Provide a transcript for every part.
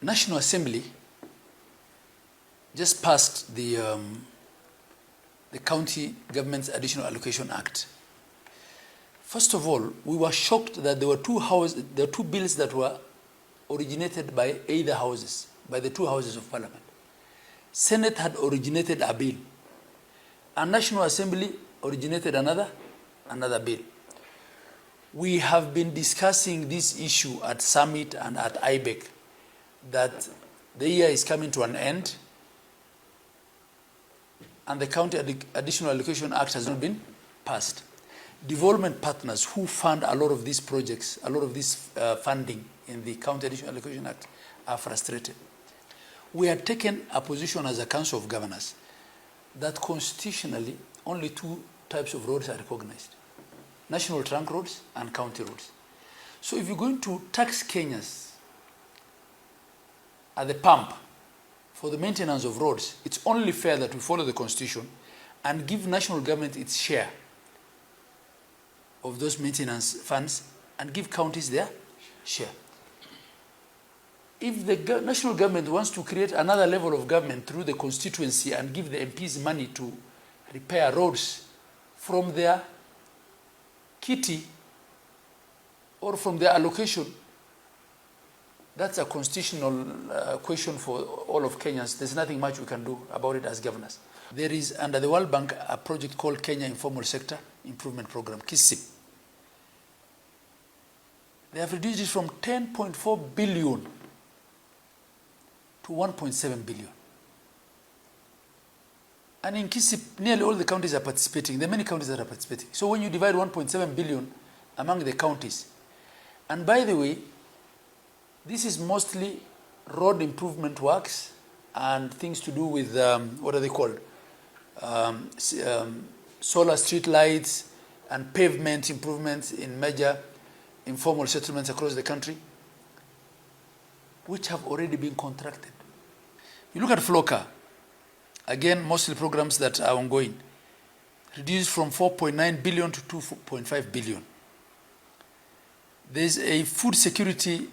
National Assembly just passed the County Government's Additional Allocation Act. First of all, we were shocked that there were two bills that were originated by either houses, by the two houses of Parliament. Senate had originated a bill, and National Assembly originated another bill. We have been discussing this issue at Summit and at IBEC, that the year is coming to an end, and the County Additional Allocation Act has not been passed. Development partners who fund a lot of these projects, a lot of this funding in the County Additional Allocation Act are frustrated. We had taken a position as a Council of Governors that constitutionally only two types of roads are recognized: national trunk roads and county roads. So if you're going to tax Kenyans at the pump for the maintenance of roads, it's only fair that we follow the Constitution and give national government its share of those maintenance funds and give counties their share. If the national government wants to create another level of government through the constituency and give the MPs money to repair roads from their kitty or from their allocation, that's a constitutional question for all of Kenyans. There's nothing much we can do about it as governors. There is, under the World Bank, a project called Kenya Informal Sector Improvement Program, KISIP. They have reduced it from 10.4 billion to 1.7 billion. And in KISIP, nearly all the counties are participating. There are many counties that are participating. So when you divide 1.7 billion among the counties, and by the way, this is mostly road improvement works and things to do with, what are they called? Solar street lights and pavement improvements in major informal settlements across the country, which have already been contracted. You look at FLOCA, again, mostly programs that are ongoing, reduced from 4.9 billion to 2.5 billion. There's a food security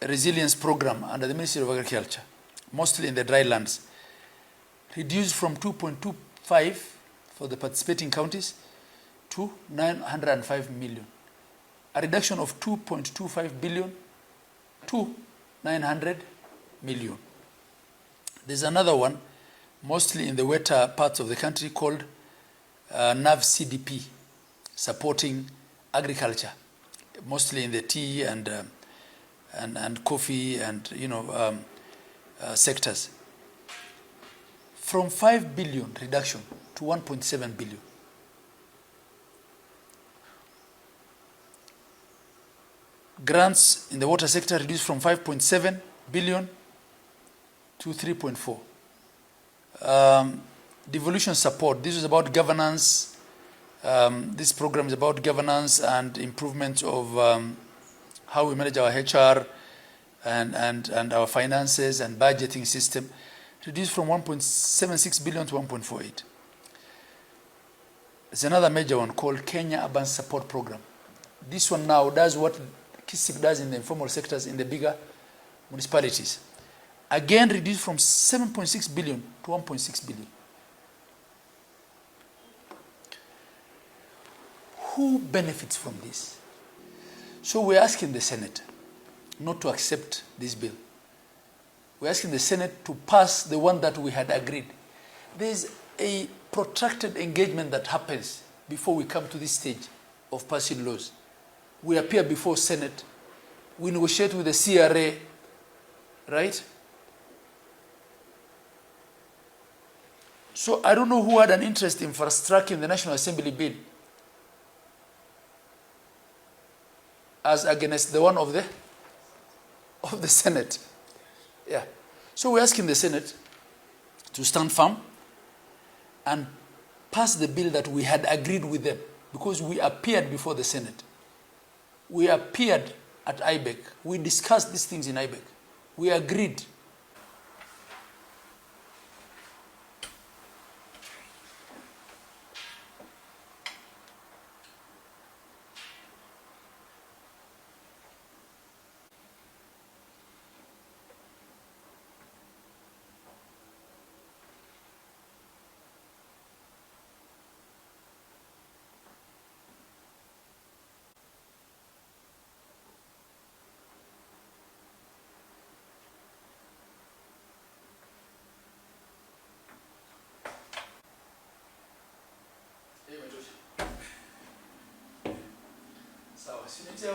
resilience program under the Ministry of Agriculture, mostly in the dry lands, reduced from 2.25 for the participating counties to 905 million. A reduction of 2.25 billion to 900 million. There's another one, mostly in the wetter parts of the country, called NAV CDP, supporting agriculture, mostly in the tea and coffee and sectors. From 5 billion reduction to 1.7 billion. Grants in the water sector reduced from 5.7 billion to 3.4. Devolution support. This is about governance. This program is about governance and improvement of how we manage our HR and our finances and budgeting system. Reduced from 1.76 billion to 1.48. There's another major one called Kenya Urban Support Program. This one now does what KISIP does in the informal sectors in the bigger municipalities. Again, reduced from 7.6 billion to 1.6 billion. Who benefits from this? So we're asking the Senate not to accept this bill. We're asking the Senate to pass the one that we had agreed. There's a protracted engagement that happens before we come to this stage of passing laws. We appear before Senate, we negotiate with the CRA, right? So I don't know who had an interest in fast-tracking the National Assembly bill as against the one of the Senate. Yeah. So we're asking the Senate to stand firm and pass the bill that we had agreed with them, because we appeared before the Senate. We appeared at IBEC. We discussed these things in IBEC. We agreed.